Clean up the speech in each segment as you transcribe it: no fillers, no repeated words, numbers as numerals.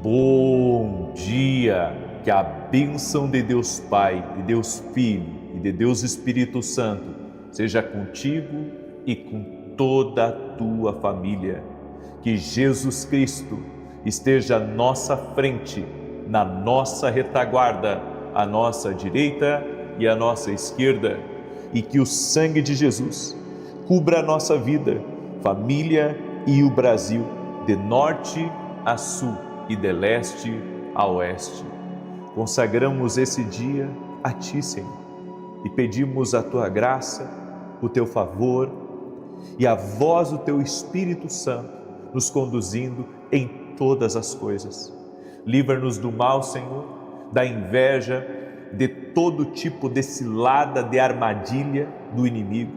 Bom dia! Que a bênção de Deus Pai, de Deus Filho e de Deus Espírito Santo seja contigo e com toda a tua família. Que Jesus Cristo esteja à nossa frente, na nossa retaguarda, à nossa direita e à nossa esquerda, e que o sangue de Jesus cubra a nossa vida, família e o Brasil, de norte a sul e de leste a oeste. Consagramos esse dia a Ti, Senhor, e pedimos a Tua graça, o Teu favor e a voz do Teu Espírito Santo nos conduzindo em todas as coisas. Livra-nos do mal, Senhor, da inveja, de todo tipo de cilada, de armadilha do inimigo,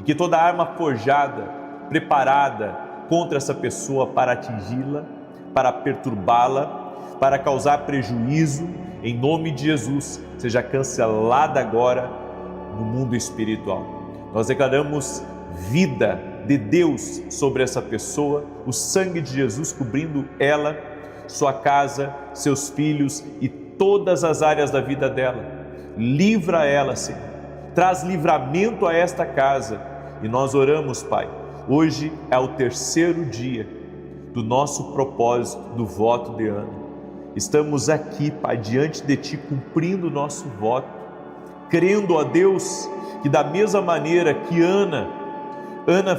e que toda arma forjada, preparada contra essa pessoa para atingi-la, para perturbá-la, para causar prejuízo, em nome de Jesus, seja cancelada agora no mundo espiritual. Nós declaramos vida de Deus sobre essa pessoa, o sangue de Jesus cobrindo ela, sua casa, seus filhos e todas as áreas da vida dela. Livra ela, Senhor. Traz livramento a esta casa. E nós oramos, Pai. Hoje é o terceiro dia do nosso propósito do voto de Ana. Estamos aqui, Pai, diante de Ti, cumprindo o nosso voto, crendo a Deus que da mesma maneira que Ana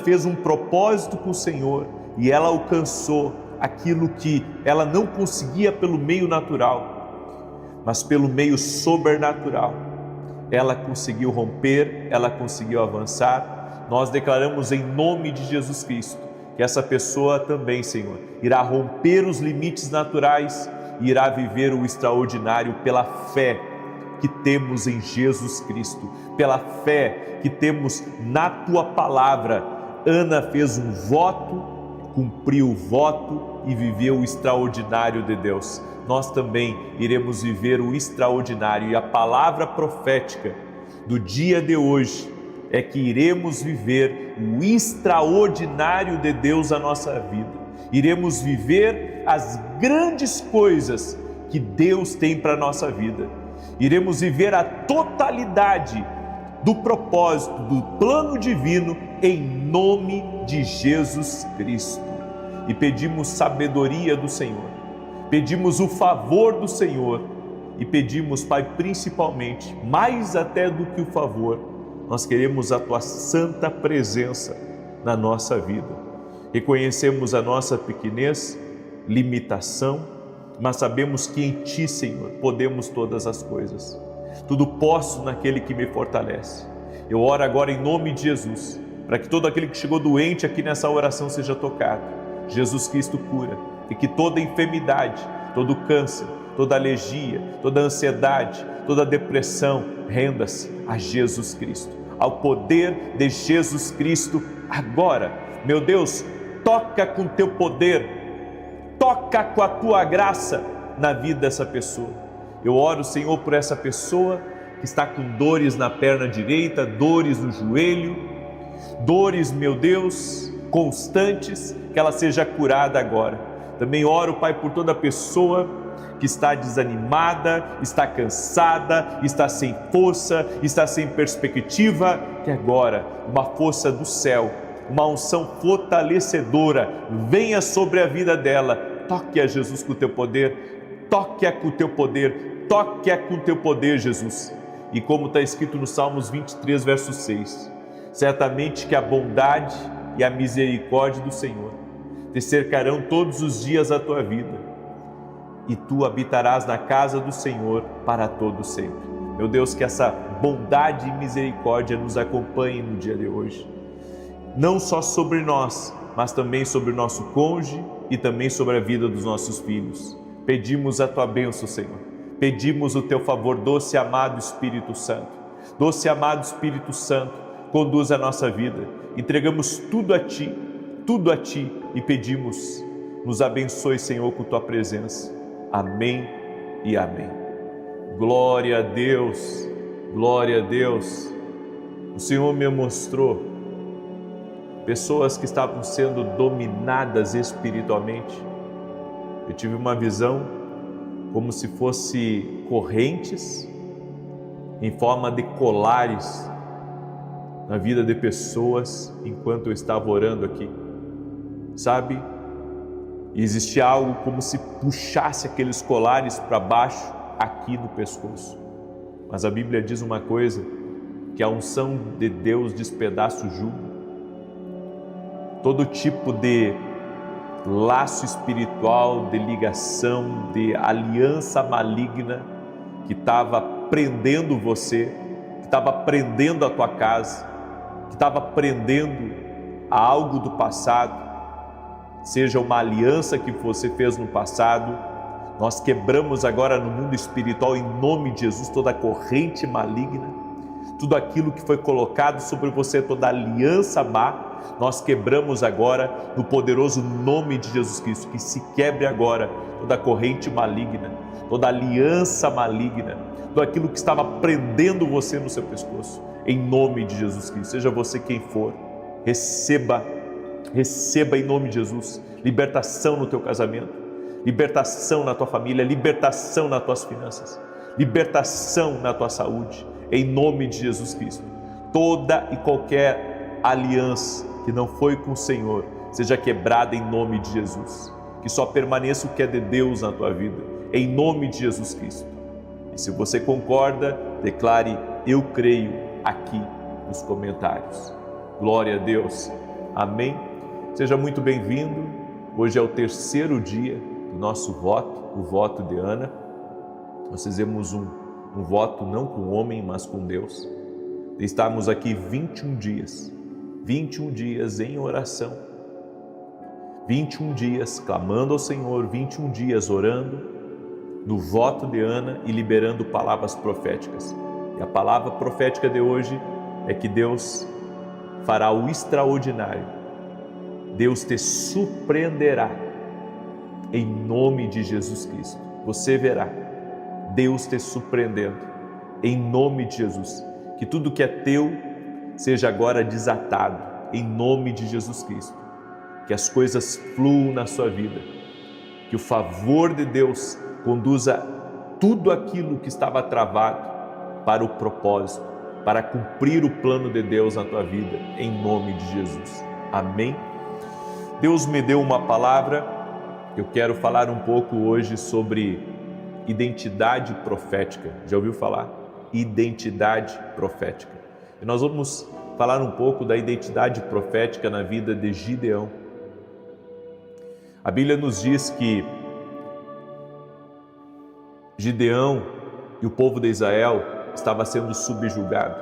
fez um propósito com o Senhor e ela alcançou aquilo que ela não conseguia pelo meio natural, mas pelo meio sobrenatural. Ela conseguiu romper, ela conseguiu avançar. Nós declaramos em nome de Jesus Cristo que essa pessoa também, Senhor, irá romper os limites naturais e irá viver o extraordinário pela fé que temos em Jesus Cristo, pela fé que temos na Tua palavra. Ana fez um voto, cumpriu o voto e viveu o extraordinário de Deus. Nós também iremos viver o extraordinário, e a palavra profética do dia de hoje é que iremos viver o extraordinário de Deus na nossa vida. Iremos viver as grandes coisas que Deus tem para a nossa vida. Iremos viver a totalidade do propósito, do plano divino, em nome de Jesus Cristo. E pedimos sabedoria do Senhor, pedimos o favor do Senhor e pedimos, Pai, principalmente, mais até do que o favor, nós queremos a Tua santa presença na nossa vida. Reconhecemos a nossa pequenez, limitação, mas sabemos que em Ti, Senhor, podemos todas as coisas. Tudo posso naquele que me fortalece. Eu oro agora em nome de Jesus, para que todo aquele que chegou doente aqui nessa oração seja tocado. Jesus Cristo cura, e que toda enfermidade, todo câncer, toda alergia, toda ansiedade, toda depressão, renda-se a Jesus Cristo, ao poder de Jesus Cristo agora. Meu Deus, toca com Teu poder, toca com a Tua graça na vida dessa pessoa. Eu oro, Senhor, por essa pessoa que está com dores na perna direita, dores no joelho, dores, meu Deus, constantes, que ela seja curada agora. Também oro, Pai, por toda pessoa que está desanimada, está cansada, está sem força, está sem perspectiva, que agora uma força do céu, uma unção fortalecedora venha sobre a vida dela. Toque a Jesus com o Teu poder, toque-a com o Teu poder, toque-a com o Teu poder, Jesus. E como está escrito no Salmos 23, verso 6, certamente que a bondade e a misericórdia do Senhor te cercarão todos os dias da tua vida, e tu habitarás na casa do Senhor para todo sempre. Meu Deus, que essa bondade e misericórdia nos acompanhe no dia de hoje, não só sobre nós, mas também sobre o nosso cônjuge e também sobre a vida dos nossos filhos. Pedimos a Tua bênção, Senhor. Pedimos o Teu favor, doce e amado Espírito Santo. Doce e amado Espírito Santo, conduz a nossa vida. Entregamos tudo a Ti e pedimos, nos abençoe, Senhor, com Tua presença. Amém e amém. Glória a Deus, glória a Deus. O Senhor me mostrou pessoas que estavam sendo dominadas espiritualmente Eu tive uma visão como se fosse correntes em forma de colares na vida de pessoas enquanto eu estava orando aqui, sabe? E existia algo como se puxasse aqueles colares para baixo aqui no pescoço. Mas a Bíblia diz uma coisa, que a unção de Deus despedaça o jugo. Todo tipo de laço espiritual, de ligação, de aliança maligna que estava prendendo você, que estava prendendo a tua casa, que estava prendendo a algo do passado, seja uma aliança que você fez no passado, nós quebramos agora no mundo espiritual, em nome de Jesus, toda corrente maligna, tudo aquilo que foi colocado sobre você, toda aliança má, nós quebramos agora no poderoso nome de Jesus Cristo. Que se quebre agora toda corrente maligna, toda aliança maligna, tudo aquilo que estava prendendo você no seu pescoço, em nome de Jesus Cristo. Seja você quem for, receba em nome de Jesus libertação no teu casamento, libertação na tua família, libertação nas tuas finanças, libertação na tua saúde, em nome de Jesus Cristo. Toda e qualquer aliança que não foi com o Senhor seja quebrada em nome de Jesus. Que só permaneça o que é de Deus na tua vida, em nome de Jesus Cristo. E se você concorda, declare: eu creio, aqui nos comentários. Glória a Deus. Amém. Seja muito bem-vindo. Hoje é o terceiro dia do nosso voto, o voto de Ana. Nós fizemos um voto não com o homem, mas com Deus. Estamos aqui 21 dias em oração, 21 dias clamando ao Senhor, 21 dias orando no voto de Ana e liberando palavras proféticas. E a palavra profética de hoje é que Deus fará o extraordinário. Deus te surpreenderá em nome de Jesus Cristo. Você verá Deus te surpreendendo em nome de Jesus. Que tudo que é teu seja agora desatado em nome de Jesus Cristo. Que as coisas fluam na sua vida. Que o favor de Deus conduza tudo aquilo que estava travado para o propósito, para cumprir o plano de Deus na tua vida, em nome de Jesus. Amém? Deus me deu uma palavra. Eu quero falar um pouco hoje sobre identidade profética. Já ouviu falar? Identidade profética. E nós vamos falar um pouco da identidade profética na vida de Gideão. A Bíblia nos diz que Gideão e o povo de Israel estava sendo subjugado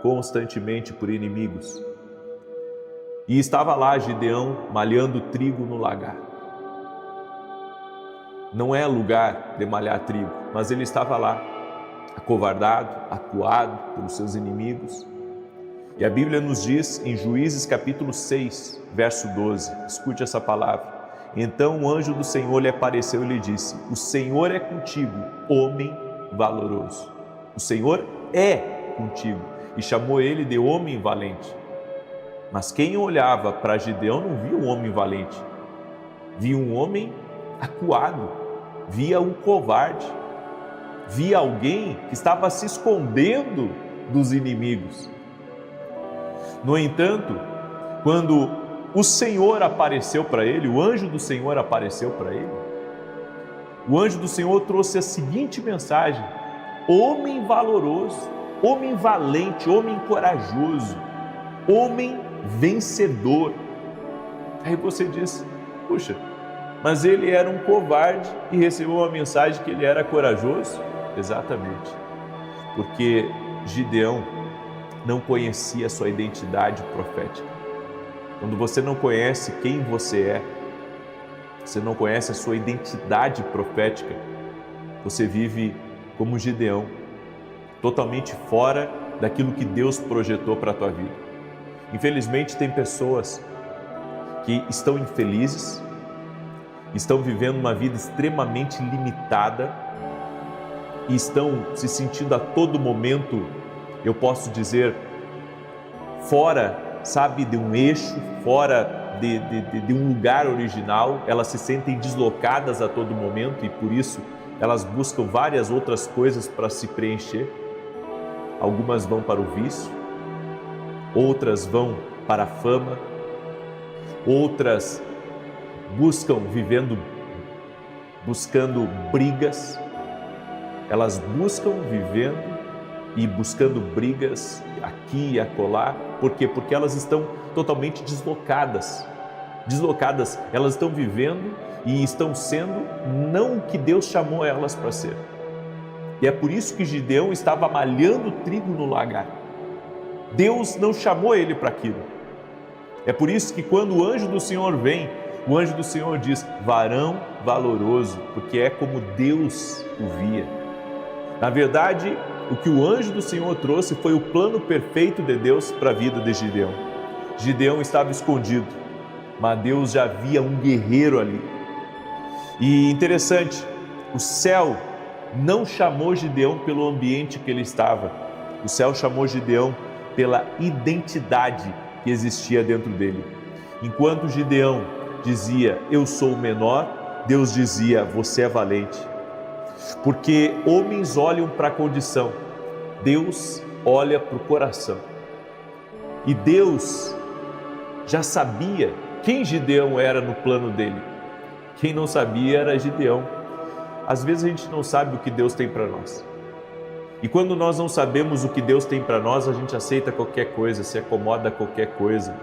constantemente por inimigos. E estava lá Gideão malhando trigo no lagar. Não é lugar de malhar trigo, mas ele estava lá, acovardado, acuado pelos seus inimigos. E a Bíblia nos diz em Juízes capítulo 6, verso 12, escute essa palavra. Então o anjo do Senhor lhe apareceu e lhe disse: o Senhor é contigo, homem valoroso. O Senhor é contigo. E chamou ele de homem valente. Mas quem olhava para Gideão não via um homem valente, via um homem acuado, via um covarde, via alguém que estava se escondendo dos inimigos. No entanto, quando o Senhor apareceu para ele, o anjo do Senhor apareceu para ele, o anjo do Senhor trouxe a seguinte mensagem: homem valoroso, homem valente, homem corajoso, homem vencedor. Aí você diz: puxa, mas ele era um covarde e recebeu uma mensagem que ele era corajoso? Exatamente, porque Gideão não conhecia a sua identidade profética. Quando você não conhece quem você é, você não conhece a sua identidade profética, você vive como Gideão, totalmente fora daquilo que Deus projetou para a tua vida. Infelizmente, tem pessoas que estão infelizes, estão vivendo uma vida extremamente limitada e estão se sentindo a todo momento, eu posso dizer, fora, sabe, de um eixo, fora de um lugar original, elas se sentem deslocadas a todo momento e por isso elas buscam várias outras coisas para se preencher. Algumas vão para o vício, outras vão para a fama, outras buscando brigas. Elas buscam buscando brigas aqui e acolá. Por quê? Porque elas estão totalmente deslocadas, elas estão vivendo e estão sendo não o que Deus chamou elas para ser. E é por isso que Gideão estava malhando trigo no lagar. Deus não chamou ele para aquilo. É por isso que quando o anjo do Senhor vem, o anjo do Senhor diz: varão valoroso, porque é como Deus o via. Na verdade, o que o anjo do Senhor trouxe foi o plano perfeito de Deus para a vida de Gideão. Gideão estava escondido, mas Deus já via um guerreiro ali. E interessante, o céu não chamou Gideão pelo ambiente que ele estava. O céu chamou Gideão pela identidade que existia dentro dele. Enquanto Gideão dizia: eu sou o menor, Deus dizia: você é valente. Porque homens olham para a condição, Deus olha para o coração. E Deus já sabia quem Gideão era no plano dele. Quem não sabia era Gideão. Às vezes a gente não sabe o que Deus tem para nós. E quando nós não sabemos o que Deus tem para nós, a gente aceita qualquer coisa, se acomoda a qualquer coisa,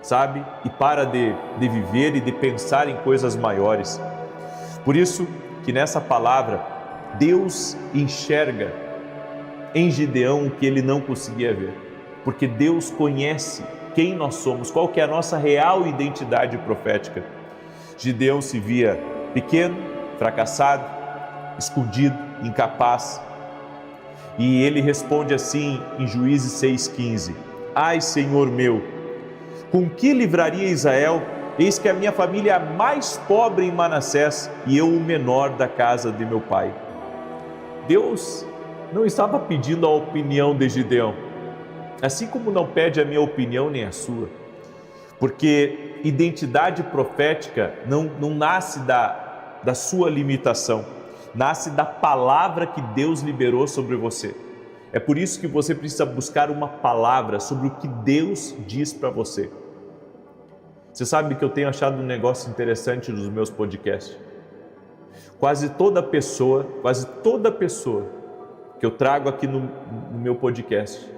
sabe? E para de viver e de pensar em coisas maiores. Por isso que nessa palavra, Deus enxerga em Gideão o que ele não conseguia ver. Porque Deus conhece quem nós somos, qual que é a nossa real identidade profética. Gideão se via pequeno, fracassado, escondido, incapaz. E ele responde assim em Juízes 6,15: ai, Senhor meu, com que livraria Israel? Eis que a minha família é a mais pobre em Manassés e eu o menor da casa de meu pai. Deus não estava pedindo a opinião de Gideão, assim como não pede a minha opinião nem a sua, porque identidade profética não nasce da sua limitação, nasce da palavra que Deus liberou sobre você. É por isso que você precisa buscar uma palavra sobre o que Deus diz para você. Você sabe que eu tenho achado um negócio interessante nos meus podcasts. Quase toda pessoa que eu trago aqui no meu podcast,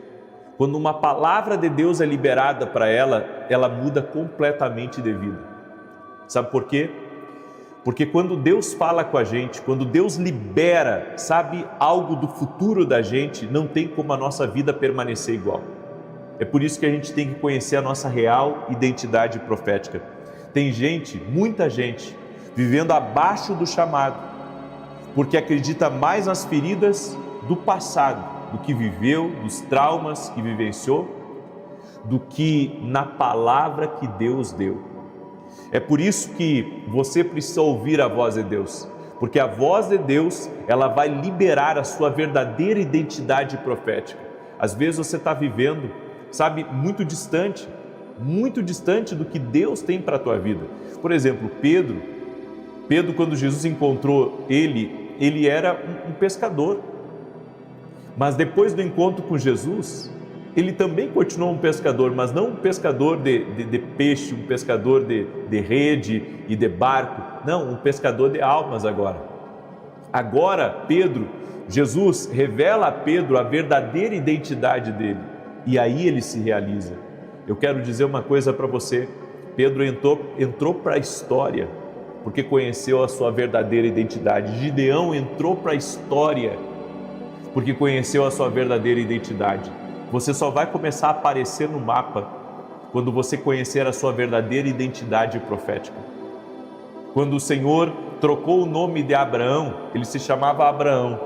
quando uma palavra de Deus é liberada para ela muda completamente de vida. Sabe por quê? Porque quando Deus fala com a gente, quando Deus libera, sabe, algo do futuro da gente, não tem como a nossa vida permanecer igual. É por isso que a gente tem que conhecer a nossa real identidade profética. Tem gente, muita gente, vivendo abaixo do chamado, porque acredita mais nas feridas do passado, do que viveu, dos traumas que vivenciou, do que na palavra que Deus deu. É por isso que você precisa ouvir a voz de Deus, porque a voz de Deus, ela vai liberar a sua verdadeira identidade profética. Às vezes você está vivendo, sabe, muito distante do que Deus tem para a tua vida. Por exemplo, Pedro, quando Jesus encontrou ele era um pescador, mas depois do encontro com Jesus, ele também continuou um pescador, mas não um pescador de peixe, um pescador de rede e de barco, não, um pescador de almas agora. Agora Jesus revela a Pedro a verdadeira identidade dele, e aí ele se realiza. Eu quero dizer uma coisa para você: Pedro entrou para a história, porque conheceu a sua verdadeira identidade. Gideão entrou para a história, porque conheceu a sua verdadeira identidade. Você só vai começar a aparecer no mapa quando você conhecer a sua verdadeira identidade profética. Quando o Senhor trocou o nome de Abraão, ele se chamava Abraão,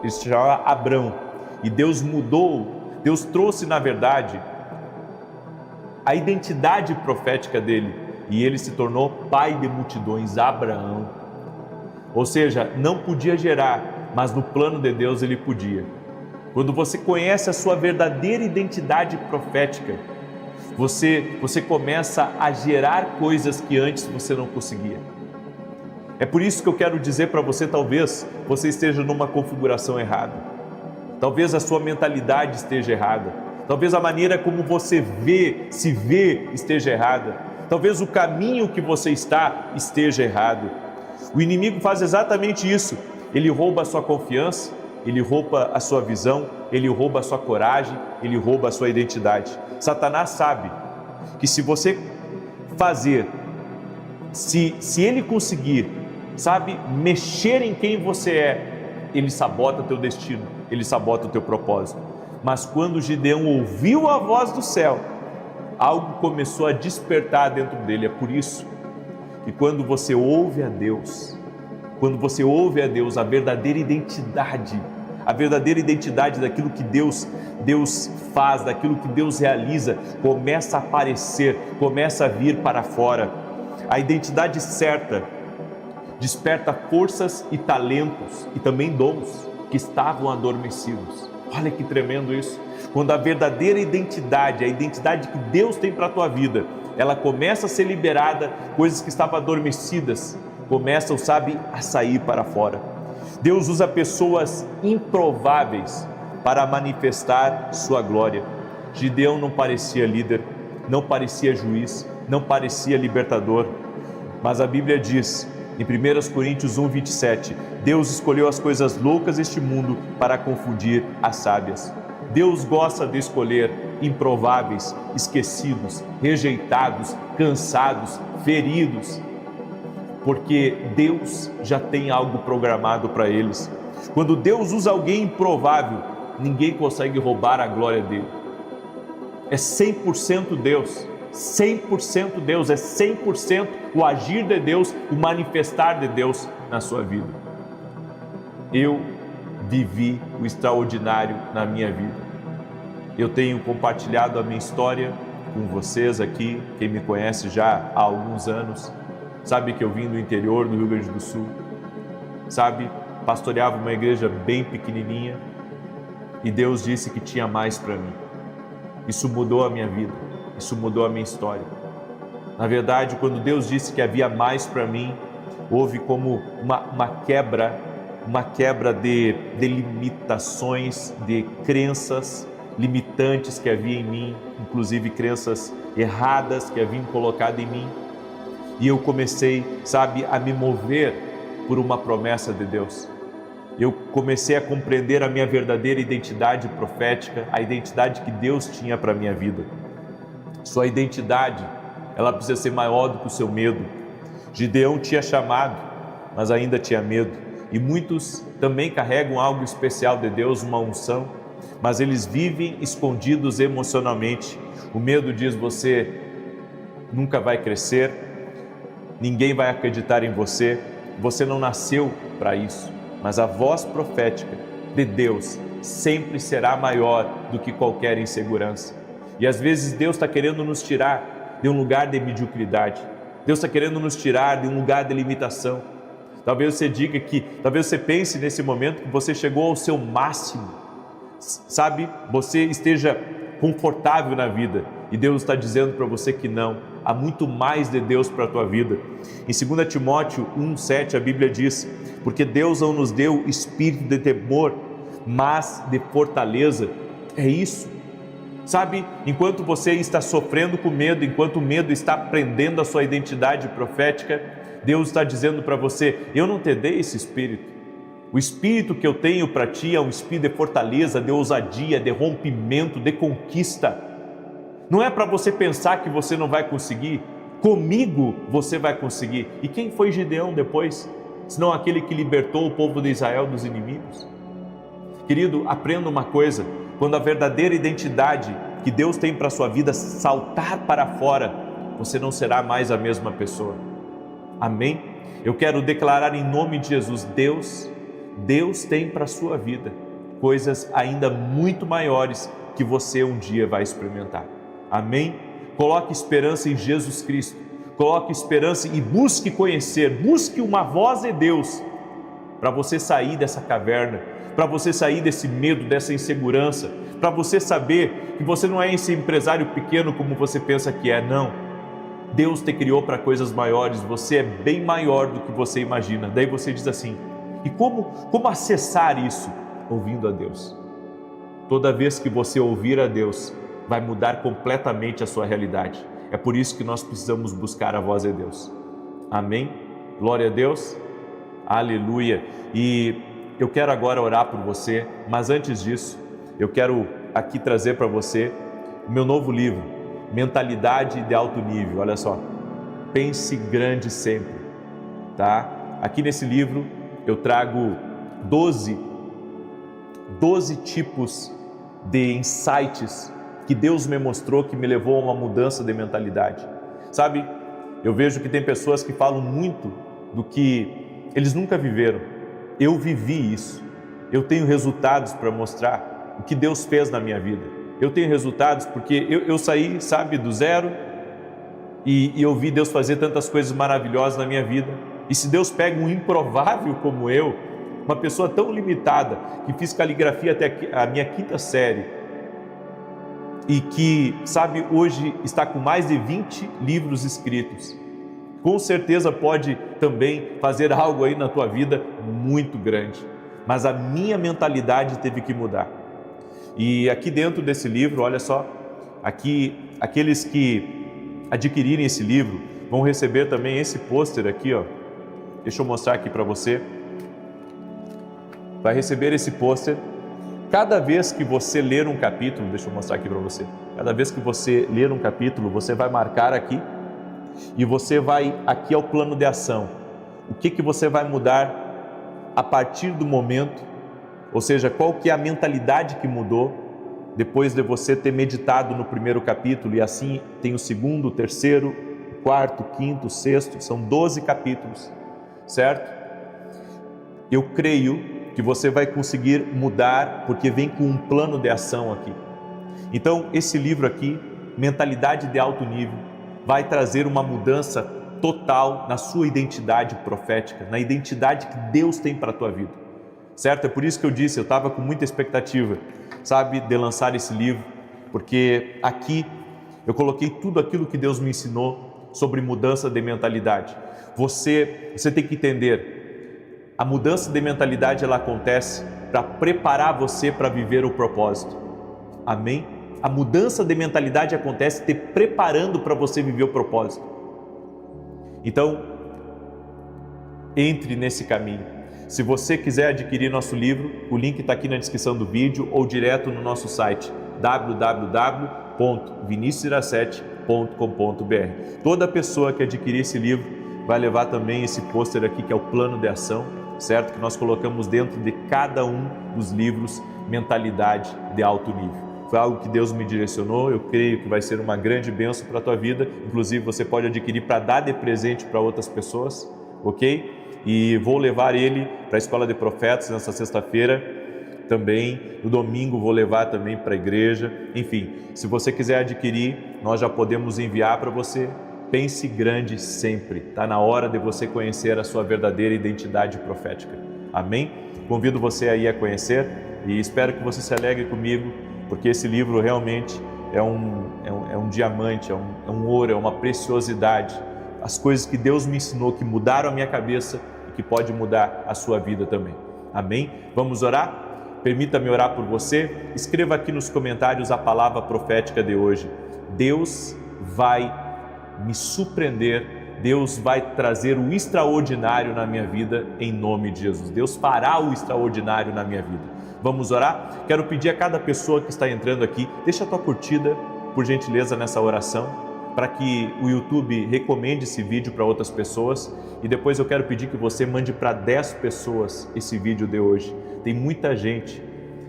ele se chamava Abrão, e Deus mudou, Deus trouxe na verdade a identidade profética dele, e ele se tornou pai de multidões, Abraão. Ou seja, não podia gerar, mas no plano de Deus ele podia. Quando você conhece a sua verdadeira identidade profética, Você começa a gerar coisas que antes você não conseguia. É por isso que eu quero dizer para você, talvez você esteja numa configuração errada. Talvez a sua mentalidade esteja errada. Talvez a maneira como você se vê esteja errada. Talvez o caminho que você está esteja errado. O inimigo faz exatamente isso. Ele rouba a sua confiança, ele rouba a sua visão, ele rouba a sua coragem, ele rouba a sua identidade. Satanás sabe que se você fazer, se ele conseguir, mexer em quem você é, ele sabota teu destino, ele sabota o teu propósito. Mas quando Gideão ouviu a voz do céu, algo começou a despertar dentro dele. É por isso que quando você ouve a Deus, a verdadeira identidade daquilo que Deus faz, daquilo que Deus realiza, começa a aparecer, começa a vir para fora. A identidade certa desperta forças e talentos e também dons que estavam adormecidos. Olha que tremendo isso. Quando a verdadeira identidade, a identidade que Deus tem para a tua vida, ela começa a ser liberada, coisas que estavam adormecidas começam, a sair para fora. Deus usa pessoas improváveis para manifestar sua glória. Gideão não parecia líder, não parecia juiz, não parecia libertador, mas a Bíblia diz, em 1 Coríntios 1:27, Deus escolheu as coisas loucas deste mundo para confundir as sábias. Deus gosta de escolher improváveis, esquecidos, rejeitados, cansados, feridos, porque Deus já tem algo programado para eles. Quando Deus usa alguém improvável, ninguém consegue roubar a glória dele. É 100% Deus, 100% Deus, é 100% o agir de Deus, o manifestar de Deus na sua vida. Eu vivi o extraordinário na minha vida. Eu tenho compartilhado a minha história com vocês aqui, quem me conhece já há alguns anos, sabe que eu vim do interior do Rio Grande do Sul, pastoreava uma igreja bem pequenininha e Deus disse que tinha mais para mim. Isso mudou a minha vida, isso mudou a minha história. Na verdade, quando Deus disse que havia mais para mim, houve como uma quebra de limitações, de crenças limitantes que havia em mim, inclusive crenças erradas que haviam colocado em mim. E eu comecei, a me mover por uma promessa de Deus. Eu comecei a compreender a minha verdadeira identidade profética, a identidade que Deus tinha para a minha vida. Sua identidade, ela precisa ser maior do que o seu medo. Gideão tinha chamado, mas ainda tinha medo. E muitos também carregam algo especial de Deus, uma unção, mas eles vivem escondidos emocionalmente. O medo diz: você nunca vai crescer, ninguém vai acreditar em você, você não nasceu para isso. Mas a voz profética de Deus sempre será maior do que qualquer insegurança. E às vezes Deus está querendo nos tirar de um lugar de mediocridade. Deus está querendo nos tirar de um lugar de limitação. Talvez você diga talvez você pense nesse momento que você chegou ao seu máximo. Você esteja confortável na vida. E Deus está dizendo para você que não. Há muito mais de Deus para a tua vida. Em 2 Timóteo 1:7 a Bíblia diz: porque Deus não nos deu espírito de temor, mas de fortaleza. É isso. Enquanto você está sofrendo com medo, enquanto o medo está prendendo a sua identidade profética, Deus está dizendo para você: eu não te dei esse espírito. O espírito que eu tenho para ti é um espírito de fortaleza, de ousadia, de rompimento, de conquista. Não é para você pensar que você não vai conseguir. Comigo você vai conseguir. E quem foi Gideão depois? Senão aquele que libertou o povo de Israel dos inimigos. Querido, aprenda uma coisa: quando a verdadeira identidade que Deus tem para a sua vida saltar para fora, você não será mais a mesma pessoa. Amém? Eu quero declarar em nome de Jesus: Deus tem para a sua vida coisas ainda muito maiores que você um dia vai experimentar. Amém? Coloque esperança em Jesus Cristo. Coloque esperança e busque conhecer, busque uma voz de Deus para você sair dessa caverna, para você sair desse medo, dessa insegurança, para você saber que você não é esse empresário pequeno como você pensa que é, não. Deus te criou para coisas maiores, você é bem maior do que você imagina. Daí você diz assim, e como acessar isso? Ouvindo a Deus. Toda vez que você ouvir a Deus, vai mudar completamente a sua realidade. É por isso que nós precisamos buscar a voz de Deus. Amém? Glória a Deus. Aleluia. E eu quero agora orar por você, mas antes disso, eu quero aqui trazer para você o meu novo livro, Mentalidade de Alto Nível. Olha só, pense grande sempre, tá? Aqui nesse livro eu trago 12 tipos de insights que Deus me mostrou que me levou a uma mudança de mentalidade. Sabe, eu vejo que tem pessoas que falam muito do que eles nunca viveram. Eu vivi isso. Eu tenho resultados para mostrar o que Deus fez na minha vida. Eu tenho resultados porque eu saí, sabe, do zero e eu vi Deus fazer tantas coisas maravilhosas na minha vida. E se Deus pega um improvável como eu, uma pessoa tão limitada, que fiz caligrafia até a minha 5ª série e que, sabe, hoje está com mais de 20 livros escritos, com certeza pode também fazer algo aí na tua vida muito grande. Mas a minha mentalidade teve que mudar. E aqui dentro desse livro, olha só, aqui aqueles que adquirirem esse livro vão receber também esse pôster aqui, ó. Deixa eu mostrar aqui para você. Vai receber esse pôster. Cada vez que você ler um capítulo, deixa eu mostrar aqui para você. Cada vez que você ler um capítulo, você vai marcar aqui e você vai aqui ao plano de ação. O que você vai mudar a partir do momento, ou seja, qual que é a mentalidade que mudou depois de você ter meditado no primeiro capítulo e assim tem o segundo, o terceiro, o quarto, o quinto, o sexto, são 12 capítulos, certo? Eu creio que você vai conseguir mudar, porque vem com um plano de ação aqui. Então, esse livro aqui, Mentalidade de Alto Nível, vai trazer uma mudança total na sua identidade profética, na identidade que Deus tem para a tua vida, certo? É por isso que eu disse, eu estava com muita expectativa, sabe, de lançar esse livro, porque aqui eu coloquei tudo aquilo que Deus me ensinou sobre mudança de mentalidade. Você tem que entender, a mudança de mentalidade ela acontece para preparar você para viver o propósito. Amém? A mudança de mentalidade acontece te preparando para você viver o propósito. Então, entre nesse caminho. Se você quiser adquirir nosso livro, o link está aqui na descrição do vídeo ou direto no nosso site www.viniciusiracete.com.br. Toda pessoa que adquirir esse livro vai levar também esse pôster aqui que é o plano de ação, certo? Que nós colocamos dentro de cada um dos livros Mentalidade de Alto Nível. Foi algo que Deus me direcionou, eu creio que vai ser uma grande bênção para a tua vida. Inclusive você pode adquirir para dar de presente para outras pessoas, ok? E vou levar ele para a Escola de Profetas nessa sexta-feira também. No domingo vou levar também para a igreja. Enfim, se você quiser adquirir, nós já podemos enviar para você. Pense grande sempre. Está na hora de você conhecer a sua verdadeira identidade profética. Amém? Convido você aí a conhecer e espero que você se alegre comigo, porque esse livro realmente é um diamante, é um ouro, é uma preciosidade. As coisas que Deus me ensinou, que mudaram a minha cabeça e que pode mudar a sua vida também. Amém? Vamos orar? Permita-me orar por você. Escreva aqui nos comentários a palavra profética de hoje. Deus vai me surpreender, Deus vai trazer o extraordinário na minha vida em nome de Jesus. Deus fará o extraordinário na minha vida. Vamos orar? Quero pedir a cada pessoa que está entrando aqui, deixa a tua curtida, por gentileza, nessa oração, para que o YouTube recomende esse vídeo para outras pessoas. E depois eu quero pedir que você mande para 10 pessoas esse vídeo de hoje. Tem muita gente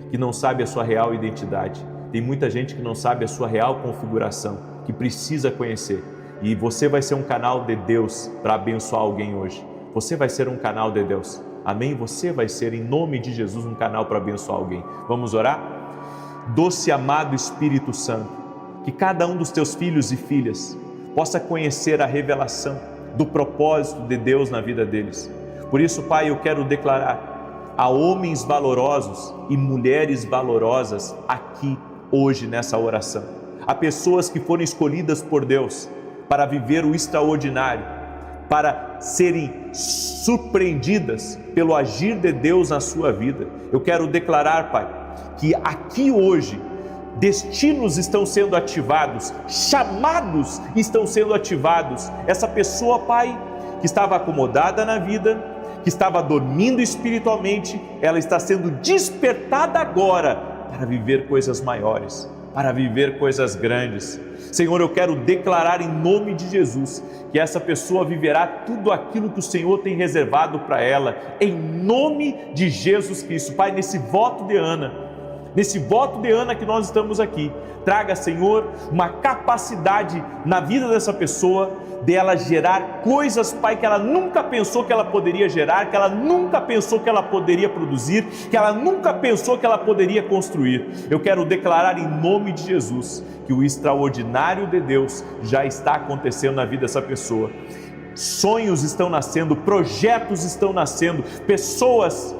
que não sabe a sua real identidade, tem muita gente que não sabe a sua real configuração, que precisa conhecer. E você vai ser um canal de Deus para abençoar alguém hoje. Você vai ser um canal de Deus. Amém? Você vai ser, em nome de Jesus, um canal para abençoar alguém. Vamos orar? Doce amado Espírito Santo, que cada um dos teus filhos e filhas possa conhecer a revelação do propósito de Deus na vida deles. Por isso, Pai, eu quero declarar há homens valorosos e mulheres valorosas aqui hoje nessa oração. Há pessoas que foram escolhidas por Deus para viver o extraordinário, para serem surpreendidas pelo agir de Deus na sua vida. Eu quero declarar, Pai, que aqui hoje destinos estão sendo ativados, chamados estão sendo ativados. Essa pessoa, Pai, que estava acomodada na vida, que estava dormindo espiritualmente, ela está sendo despertada agora para viver coisas maiores, para viver coisas grandes. Senhor, eu quero declarar em nome de Jesus que essa pessoa viverá tudo aquilo que o Senhor tem reservado para ela, em nome de Jesus Cristo. Pai, nesse voto de Ana que nós estamos aqui, traga, Senhor, uma capacidade na vida dessa pessoa, dela gerar coisas, Pai, que ela nunca pensou que ela poderia gerar, que ela nunca pensou que ela poderia produzir, que ela nunca pensou que ela poderia construir. Eu quero declarar em nome de Jesus que o extraordinário de Deus já está acontecendo na vida dessa pessoa. Sonhos estão nascendo, projetos estão nascendo, pessoas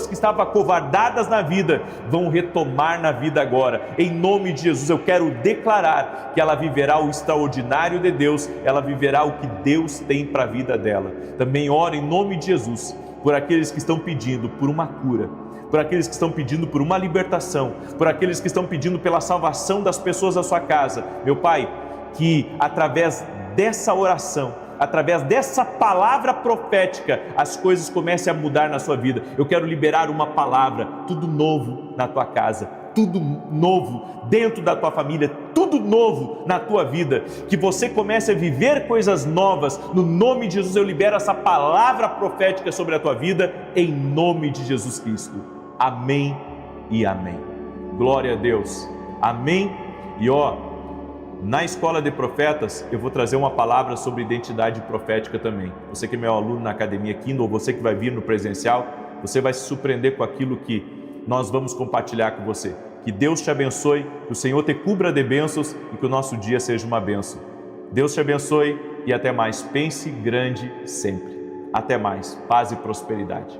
que estavam acovardadas na vida vão retomar na vida agora. Em nome de Jesus, eu quero declarar que ela viverá o extraordinário de Deus, ela viverá o que Deus tem para a vida dela. Também oro em nome de Jesus por aqueles que estão pedindo por uma cura, por aqueles que estão pedindo por uma libertação, por aqueles que estão pedindo pela salvação das pessoas da sua casa. Meu Pai, que através dessa oração, através dessa palavra profética, as coisas comecem a mudar na sua vida. Eu quero liberar uma palavra, tudo novo na tua casa, tudo novo dentro da tua família, tudo novo na tua vida, que você comece a viver coisas novas. No nome de Jesus eu libero essa palavra profética sobre a tua vida, em nome de Jesus Cristo. Amém e amém. Glória a Deus. Amém. E na Escola de Profetas, eu vou trazer uma palavra sobre identidade profética também. Você que é meu aluno na Academia Kindle, ou você que vai vir no presencial, você vai se surpreender com aquilo que nós vamos compartilhar com você. Que Deus te abençoe, que o Senhor te cubra de bênçãos e que o nosso dia seja uma bênção. Deus te abençoe e até mais. Pense grande sempre. Até mais. Paz e prosperidade.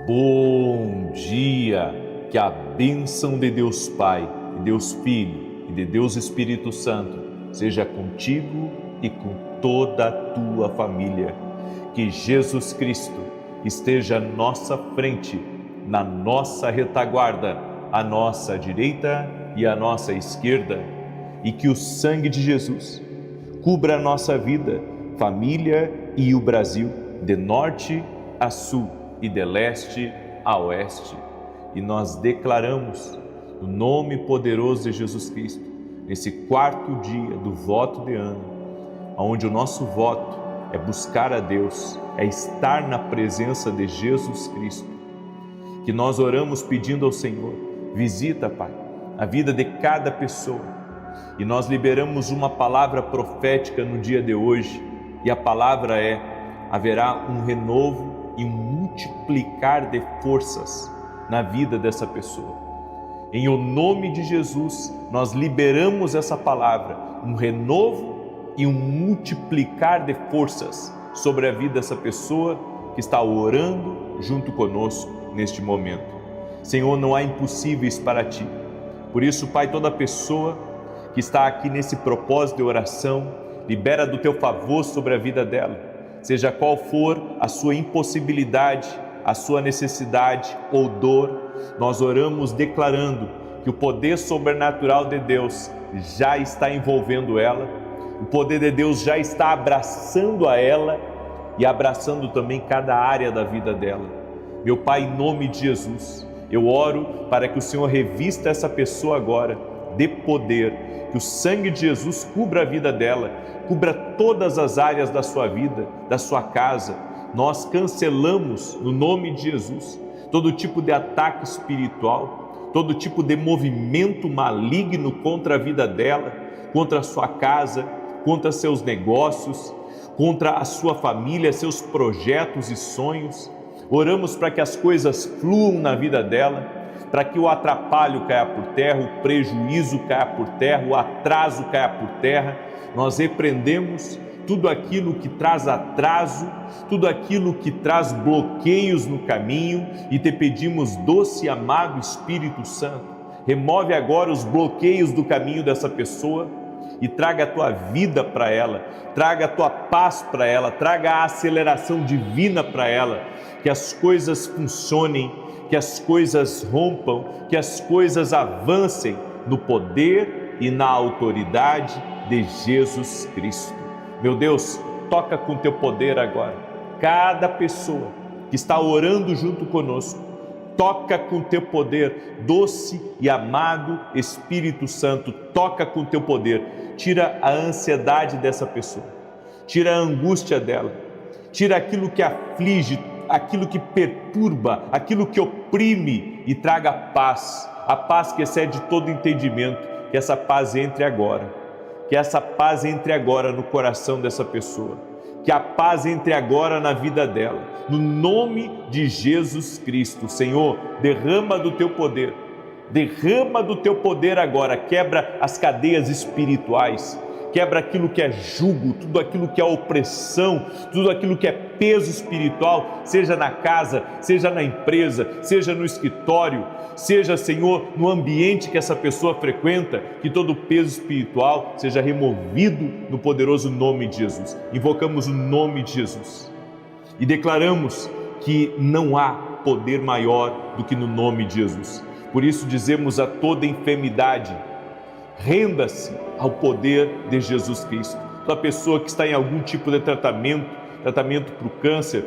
Bom dia! Que a bênção de Deus Pai, de Deus Filho e de Deus Espírito Santo seja contigo e com toda a tua família. Que Jesus Cristo esteja à nossa frente, na nossa retaguarda, à nossa direita e à nossa esquerda, e que o sangue de Jesus cubra a nossa vida, família e o Brasil, de norte a sul e de leste a oeste. E nós declaramos o nome poderoso de Jesus Cristo, nesse quarto dia do voto de Ana, onde o nosso voto é buscar a Deus, é estar na presença de Jesus Cristo, que nós oramos pedindo ao Senhor, visita, Pai, a vida de cada pessoa, e nós liberamos uma palavra profética no dia de hoje, e a palavra é: haverá um renovo e um multiplicar de forças na vida dessa pessoa. Em o nome de Jesus, nós liberamos essa palavra, um renovo e um multiplicar de forças sobre a vida dessa pessoa que está orando junto conosco neste momento. Senhor, não há impossíveis para Ti. Por isso, Pai, toda pessoa que está aqui nesse propósito de oração, libera do Teu favor sobre a vida dela, seja qual for a sua impossibilidade, a sua necessidade ou dor. Nós oramos declarando que o poder sobrenatural de Deus já está envolvendo ela, o poder de Deus já está abraçando a ela e abraçando também cada área da vida dela. Meu Pai, em nome de Jesus, eu oro para que o Senhor revista essa pessoa agora de poder, que o sangue de Jesus cubra a vida dela, cubra todas as áreas da sua vida, da sua casa. Nós cancelamos no nome de Jesus todo tipo de ataque espiritual, todo tipo de movimento maligno contra a vida dela, contra a sua casa, contra seus negócios, contra a sua família, seus projetos e sonhos. Oramos para que as coisas fluam na vida dela, para que o atrapalho caia por terra, o prejuízo caia por terra, o atraso caia por terra. Nós repreendemos tudo aquilo que traz atraso, tudo aquilo que traz bloqueios no caminho, e te pedimos, doce e amado Espírito Santo, remove agora os bloqueios do caminho dessa pessoa e traga a tua vida para ela, traga a tua paz para ela, traga a aceleração divina para ela, que as coisas funcionem, que as coisas rompam, que as coisas avancem no poder e na autoridade de Jesus Cristo. Meu Deus, toca com teu poder agora cada pessoa que está orando junto conosco. Toca com teu poder, doce e amado Espírito Santo, toca com teu poder, tira a ansiedade dessa pessoa, tira a angústia dela, tira aquilo que aflige, aquilo que perturba, aquilo que oprime, e traga paz, a paz que excede todo entendimento. Que essa paz entre agora, que essa paz entre agora no coração dessa pessoa, que a paz entre agora na vida dela, no nome de Jesus Cristo. Senhor, derrama do teu poder agora, quebra as cadeias espirituais, quebra aquilo que é jugo, tudo aquilo que é opressão, tudo aquilo que é peso espiritual, seja na casa, seja na empresa, seja no escritório, seja, Senhor, no ambiente que essa pessoa frequenta, que todo peso espiritual seja removido no poderoso nome de Jesus. Invocamos o nome de Jesus e declaramos que não há poder maior do que no nome de Jesus. Por isso dizemos a toda enfermidade, renda-se ao poder de Jesus Cristo. Toda pessoa que está em algum tipo de tratamento para o câncer,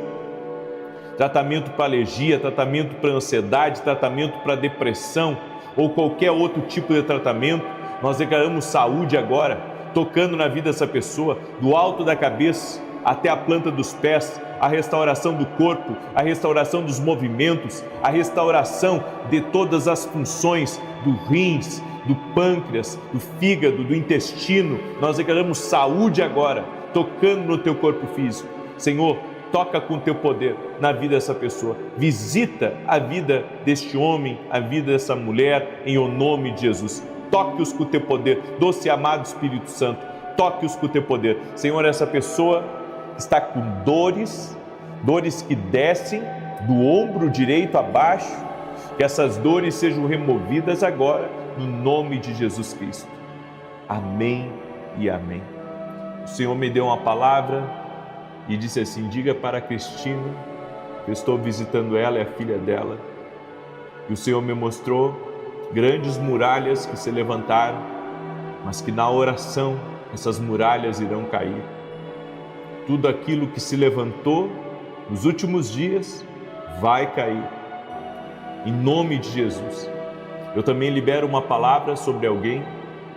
tratamento para alergia, tratamento para ansiedade, tratamento para depressão ou qualquer outro tipo de tratamento, nós declaramos saúde agora, tocando na vida dessa pessoa, do alto da cabeça até a planta dos pés, a restauração do corpo, a restauração dos movimentos, a restauração de todas as funções do rins, do pâncreas, do fígado, do intestino. Nós declaramos saúde agora, tocando no teu corpo físico. Senhor, toca com teu poder na vida dessa pessoa, visita a vida deste homem, a vida dessa mulher, em o nome de Jesus. Toque-os com o teu poder, doce e amado Espírito Santo, toque-os com o teu poder. Senhor, essa pessoa está com dores que descem do ombro direito abaixo, que essas dores sejam removidas agora, no nome de Jesus Cristo. Amém e amém. O Senhor me deu uma palavra e disse assim: diga para a Cristina que eu estou visitando ela e a filha dela. E o Senhor me mostrou grandes muralhas que se levantaram, mas que na oração essas muralhas irão cair. Tudo aquilo que se levantou nos últimos dias vai cair, em nome de Jesus. Eu também libero uma palavra sobre alguém,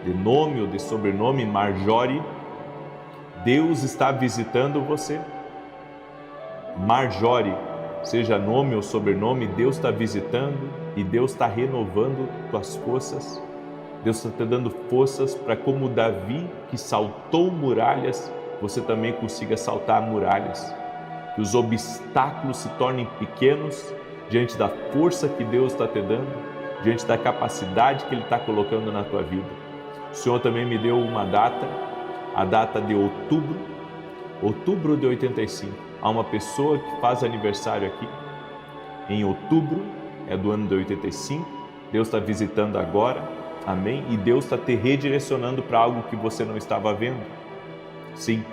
de nome ou de sobrenome Marjorie. Deus está visitando você. Marjorie, seja nome ou sobrenome, Deus está visitando e Deus está renovando tuas forças. Deus está te dando forças para, como Davi, que saltou muralhas, você também consiga saltar muralhas. Que os obstáculos se tornem pequenos diante da força que Deus está te dando, diante da capacidade que Ele está colocando na tua vida. O Senhor também me deu uma data, a data de outubro de 85. Há uma pessoa que faz aniversário aqui, em outubro, é do ano de 85. Deus está visitando agora, amém? E Deus está te redirecionando para algo que você não estava vendo. Sim,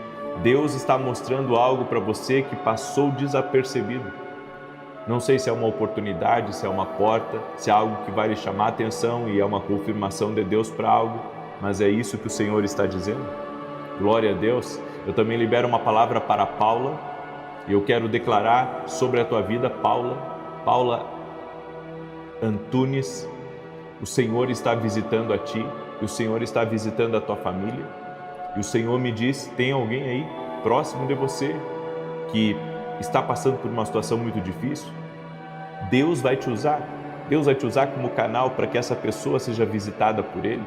Deus está mostrando algo para você que passou desapercebido. Não sei se é uma oportunidade, se é uma porta, se é algo que vai lhe chamar a atenção e é uma confirmação de Deus para algo, mas é isso que o Senhor está dizendo. Glória a Deus. Eu também libero uma palavra para Paula e eu quero declarar sobre a tua vida, Paula Antunes. O Senhor está visitando a ti, e o Senhor está visitando a tua família. E o Senhor me diz: tem alguém aí próximo de você que está passando por uma situação muito difícil? Deus vai te usar. Deus vai te usar como canal para que essa pessoa seja visitada por Ele.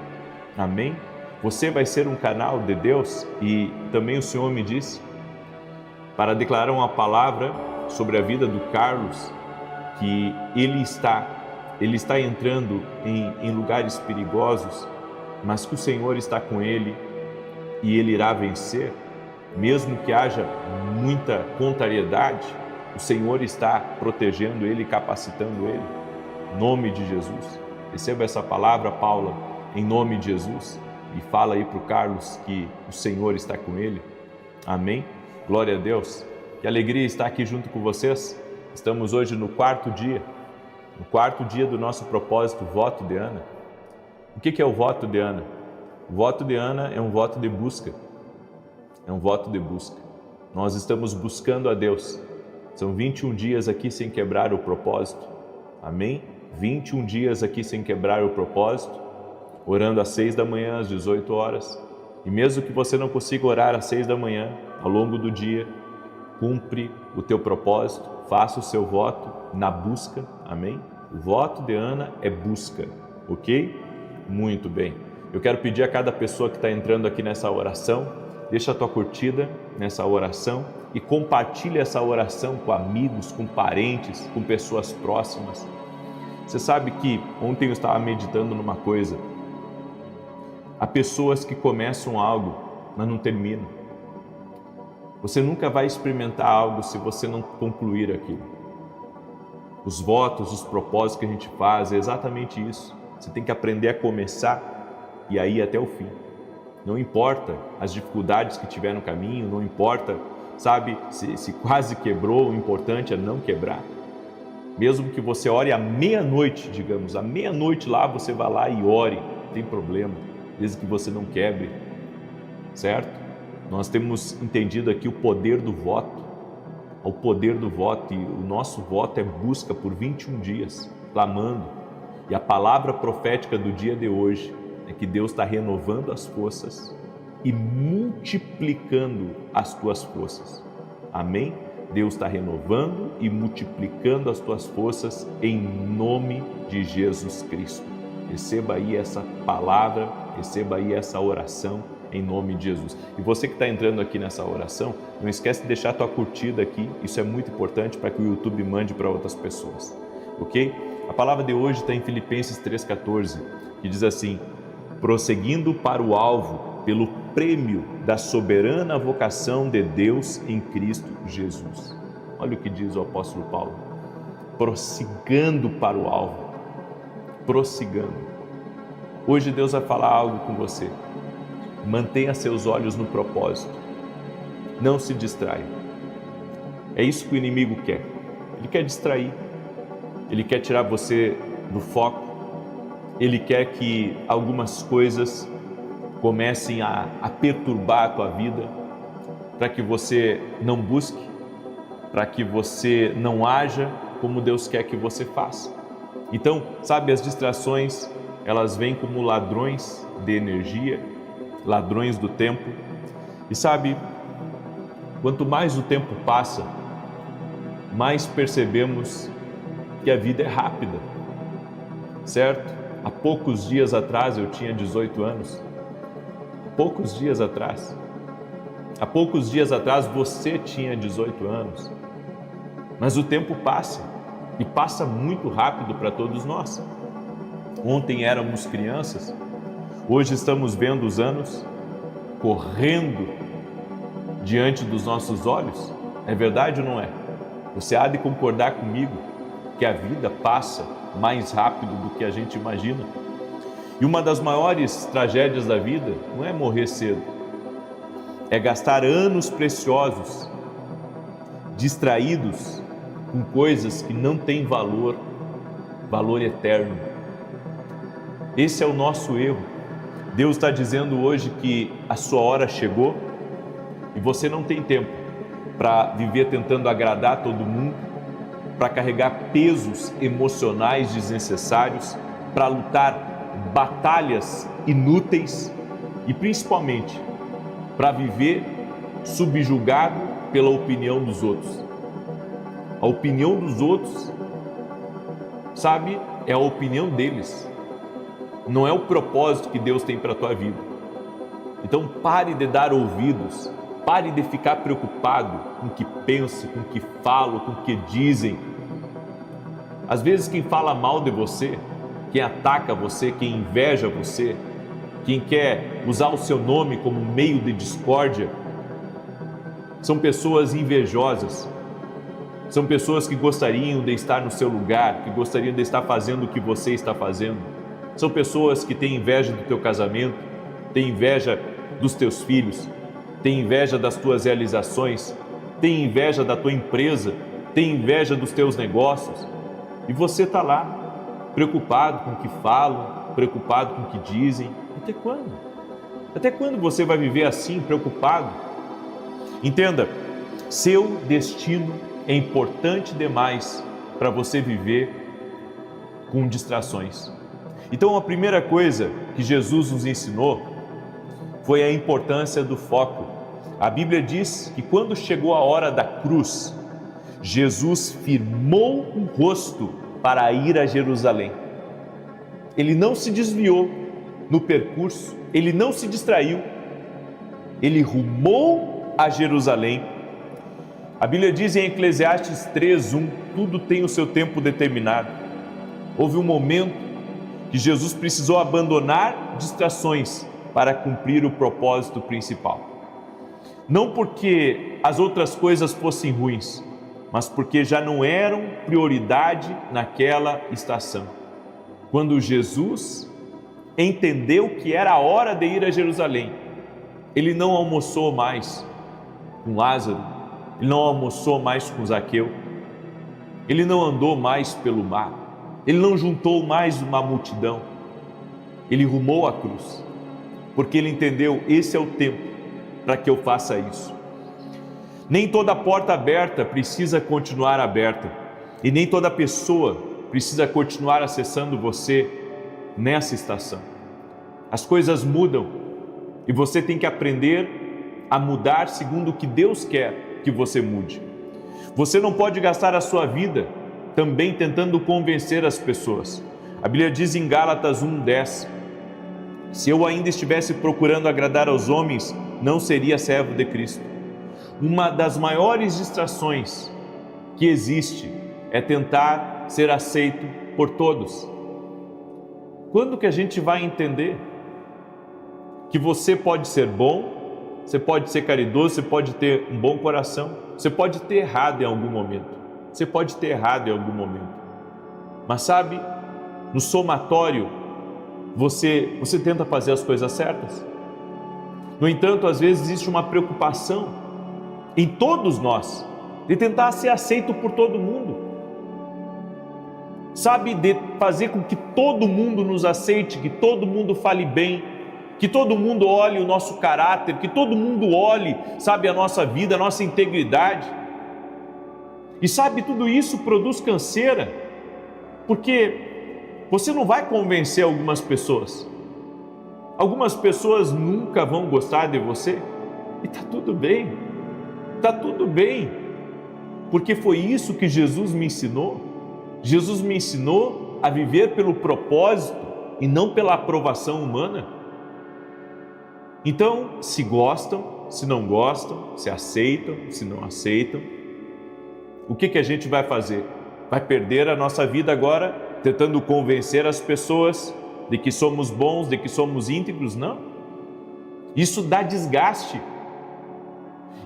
Amém? Você vai ser um canal de Deus. E também o Senhor me disse para declarar uma palavra sobre a vida do Carlos, que ele está entrando em lugares perigosos, mas que o Senhor está com ele e ele irá vencer. mesmo que haja muita contrariedade, o Senhor está protegendo ele e capacitando ele. Em nome de Jesus. Receba essa palavra, Paula, em nome de Jesus. E fala aí para o Carlos que o Senhor está com ele. Amém? Glória a Deus. Que alegria estar aqui junto com vocês. Estamos hoje no quarto dia do nosso propósito, Voto de Ana. O que é o Voto de Ana? O Voto de Ana é um voto de busca. É um voto de busca. Nós estamos buscando a Deus. São 21 dias aqui sem quebrar o propósito. Amém? 21 dias aqui sem quebrar o propósito, orando às 6 da manhã, às 18 horas. E mesmo que você não consiga orar às 6 da manhã, ao longo do dia, cumpre o teu propósito, faça o seu voto na busca. Amém? O voto de Ana é busca, ok? Muito bem. Eu quero pedir a cada pessoa que está entrando aqui nessa oração, deixa a tua curtida nessa oração e compartilha essa oração com amigos, com parentes, com pessoas próximas. Você sabe que ontem eu estava meditando numa coisa. Há pessoas que começam algo, mas não terminam. Você nunca vai experimentar algo se você não concluir aquilo. Os votos, os propósitos que a gente faz é exatamente isso. Você tem que aprender a começar e aí até o fim. Não importa as dificuldades que tiver no caminho, não importa, sabe, se quase quebrou, o importante é não quebrar. Mesmo que você ore à meia-noite, digamos, à meia-noite lá, você vai lá e ore, não tem problema, desde que você não quebre, certo? Nós temos entendido aqui o poder do voto, o poder do voto, e o nosso voto é busca por 21 dias, clamando. E a palavra profética do dia de hoje é que Deus está renovando as forças e multiplicando as tuas forças. Amém? Deus está renovando e multiplicando as tuas forças em nome de Jesus Cristo. Receba aí essa palavra, receba aí essa oração em nome de Jesus. E você que está entrando aqui nessa oração, não esquece de deixar a tua curtida aqui, isso é muito importante para que o YouTube mande para outras pessoas, ok? A palavra de hoje está em Filipenses 3,14, que diz assim: prosseguindo para o alvo, pelo prêmio da soberana vocação de Deus em Cristo Jesus. Olha o que diz o apóstolo Paulo. Prossigando para o alvo. Prossigando. Hoje Deus vai falar algo com você. Mantenha seus olhos no propósito. Não se distraia. É isso que o inimigo quer. Ele quer distrair. Ele quer tirar você do foco. Ele quer que algumas coisas comecem a perturbar a tua vida, para que você não busque, para que você não haja como Deus quer que você faça. Então, sabe, as distrações, elas vêm como ladrões de energia, ladrões do tempo. E sabe, quanto mais o tempo passa, mais percebemos que a vida é rápida, certo? Há poucos dias atrás eu tinha 18 anos. Poucos dias atrás. Há poucos dias atrás você tinha 18 anos. Mas o tempo passa, e passa muito rápido para todos nós. Ontem éramos crianças, hoje estamos vendo os anos correndo diante dos nossos olhos. É verdade ou não é? Você há de concordar comigo que a vida passa mais rápido do que a gente imagina. E uma das maiores tragédias da vida não é morrer cedo, é gastar anos preciosos, distraídos com coisas que não têm valor eterno. Esse é o nosso erro. Deus está dizendo hoje que a sua hora chegou e você não tem tempo para viver tentando agradar todo mundo, para carregar pesos emocionais desnecessários, para lutar batalhas inúteis e principalmente para viver subjugado pela opinião dos outros. A opinião dos outros, sabe, é a opinião deles, não é o propósito que Deus tem para a tua vida. Então pare de dar ouvidos, pare de ficar preocupado com o que pensam, com o que falam, com o que dizem. Às vezes quem fala mal de você, quem ataca você, quem inveja você, quem quer usar o seu nome como meio de discórdia, são pessoas invejosas, são pessoas que gostariam de estar no seu lugar, que gostariam de estar fazendo o que você está fazendo. São pessoas que têm inveja do teu casamento, têm inveja dos teus filhos, têm inveja das tuas realizações, têm inveja da tua empresa, têm inveja dos teus negócios. E você está lá, preocupado com o que falam, preocupado com o que dizem. Até quando? Até quando você vai viver assim, preocupado? Entenda, seu destino é importante demais para você viver com distrações. Então a primeira coisa que Jesus nos ensinou foi a importância do foco. A Bíblia diz que quando chegou a hora da cruz, Jesus firmou o rosto para ir a Jerusalém. Ele não se desviou no percurso, ele não se distraiu, ele rumou a Jerusalém. A Bíblia diz em Eclesiastes 3:1, tudo tem o seu tempo determinado. Houve um momento que Jesus precisou abandonar distrações para cumprir o propósito principal. Não porque as outras coisas fossem ruins, mas porque já não eram prioridade naquela estação. Quando Jesus entendeu que era a hora de ir a Jerusalém, ele não almoçou mais com Lázaro, ele não almoçou mais com Zaqueu, ele não andou mais pelo mar, ele não juntou mais uma multidão, ele rumou à cruz, porque ele entendeu, esse é o tempo para que eu faça isso. Nem toda porta aberta precisa continuar aberta, e nem toda pessoa precisa continuar acessando você nessa estação. As coisas mudam e você tem que aprender a mudar segundo o que Deus quer que você mude. Você não pode gastar a sua vida também tentando convencer as pessoas. A Bíblia diz em Gálatas 1:10, se eu ainda estivesse procurando agradar aos homens, não seria servo de Cristo. Uma das maiores distrações que existe é tentar ser aceito por todos. Quando que a gente vai entender que você pode ser bom, você pode ser caridoso, você pode ter um bom coração, você pode ter errado em algum momento, você pode ter errado em algum momento, mas sabe, no somatório, você tenta fazer as coisas certas. No entanto, às vezes existe uma preocupação em todos nós de tentar ser aceito por todo mundo, sabe, de fazer com que todo mundo nos aceite, que todo mundo fale bem, que todo mundo olhe o nosso caráter, que todo mundo olhe, sabe, a nossa vida, a nossa integridade. E sabe, tudo isso produz canseira, porque você não vai convencer algumas pessoas. Algumas pessoas nunca vão gostar de você, e está tudo bem, porque foi isso que Jesus me ensinou. Jesus me ensinou a viver pelo propósito e não pela aprovação humana. Então, se gostam, se não gostam, se aceitam, se não aceitam, o que a gente vai fazer? Vai perder a nossa vida agora tentando convencer as pessoas de que somos bons, de que somos íntegros? Não. Isso dá desgaste.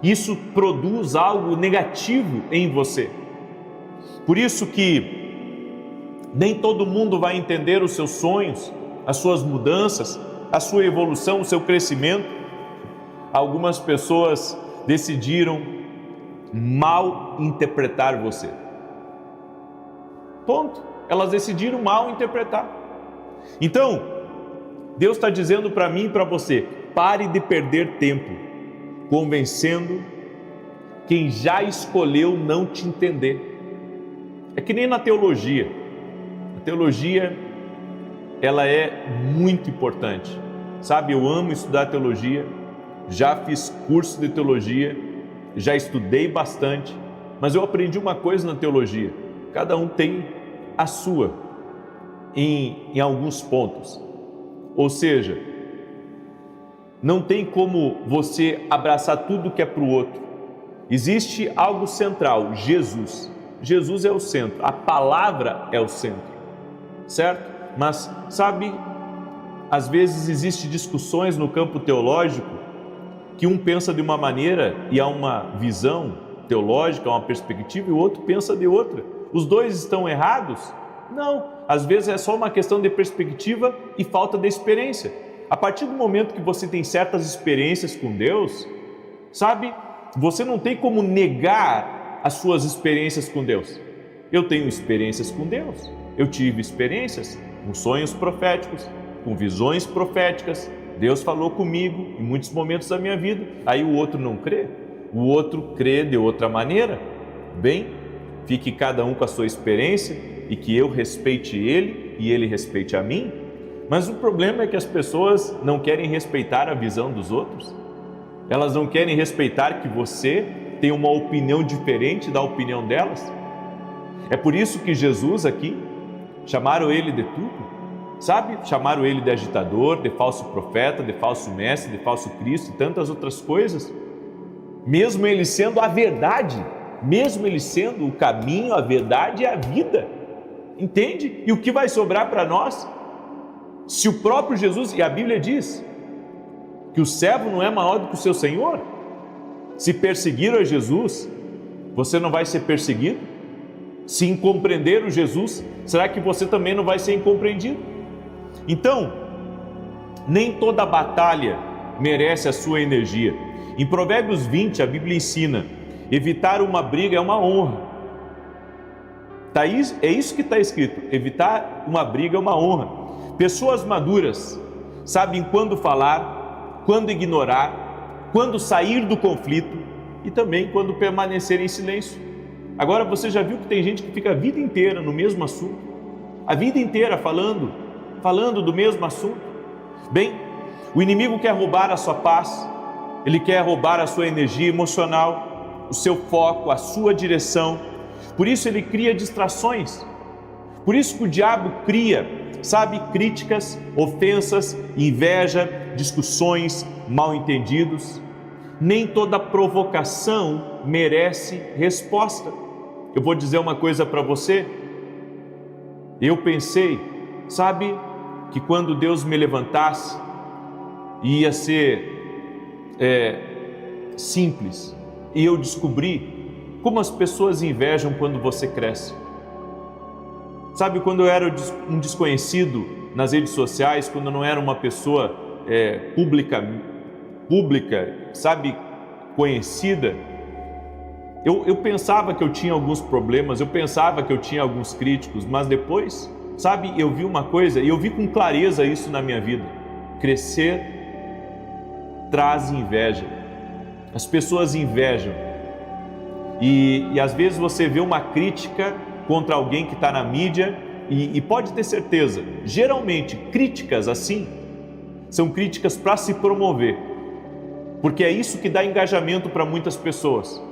Isso produz algo negativo em você. Por isso que nem todo mundo vai entender os seus sonhos, as suas mudanças, a sua evolução, o seu crescimento. Algumas pessoas decidiram mal interpretar você. Ponto. Elas decidiram mal interpretar. Então, Deus está dizendo para mim e para você, pare de perder tempo convencendo quem já escolheu não te entender. É que nem na teologia. A teologia, ela é muito importante. Sabe, eu amo estudar teologia, já fiz curso de teologia, já estudei bastante, mas eu aprendi uma coisa na teologia, cada um tem a sua em alguns pontos. Ou seja, não tem como você abraçar tudo que é para o outro. Existe algo central, Jesus. Jesus é o centro, a palavra é o centro, certo? Mas sabe, às vezes existem discussões no campo teológico que um pensa de uma maneira e há uma visão teológica, uma perspectiva, e o outro pensa de outra. Os dois estão errados? Não, às vezes é só uma questão de perspectiva e falta de experiência. A partir do momento que você tem certas experiências com Deus, sabe, você não tem como negar as suas experiências com Deus. Eu tenho experiências com Deus, eu tive experiências com sonhos proféticos, com visões proféticas. Deus falou comigo em muitos momentos da minha vida. Aí o outro não crê, o outro crê de outra maneira. Bem, fique cada um com a sua experiência e que eu respeite ele e ele respeite a mim. Mas o problema é que as pessoas não querem respeitar a visão dos outros. Elas não querem respeitar que você tem uma opinião diferente da opinião delas. É por isso que Jesus aqui, chamaram ele de tudo, sabe? Chamaram ele de agitador, de falso profeta, de falso mestre, de falso Cristo e tantas outras coisas. Mesmo ele sendo a verdade, mesmo ele sendo o caminho, a verdade e a vida. Entende? E o que vai sobrar para nós? Se o próprio Jesus, e a Bíblia diz que o servo não é maior do que o seu Senhor. Se perseguiram a Jesus, você não vai ser perseguido? Se incompreender o Jesus, será que você também não vai ser incompreendido? Então, nem toda batalha merece a sua energia. Em Provérbios 20, a Bíblia ensina: evitar uma briga é uma honra. É isso que está escrito: evitar uma briga é uma honra. Pessoas maduras sabem quando falar, quando ignorar, quando sair do conflito e também quando permanecer em silêncio. Agora, você já viu que tem gente que fica a vida inteira no mesmo assunto? A vida inteira falando do mesmo assunto? Bem, o inimigo quer roubar a sua paz, ele quer roubar a sua energia emocional, o seu foco, a sua direção. Por isso ele cria distrações. Por isso que o diabo cria, sabe, críticas, ofensas, inveja, discussões, mal-entendidos. Nem toda provocação merece resposta. Eu vou dizer uma coisa para você. Eu pensei, sabe, que quando Deus me levantasse, ia ser simples. E eu descobri como as pessoas invejam quando você cresce. Sabe, quando eu era um desconhecido nas redes sociais, quando eu não era uma pessoa pública, sabe, conhecida, eu pensava que eu tinha alguns problemas, eu pensava que eu tinha alguns críticos, mas depois, sabe, eu vi uma coisa, e eu vi com clareza isso na minha vida: crescer traz inveja. As pessoas invejam, e às vezes você vê uma crítica contra alguém que está na mídia, e pode ter certeza, geralmente críticas assim, são críticas para se promover, porque é isso que dá engajamento para muitas pessoas.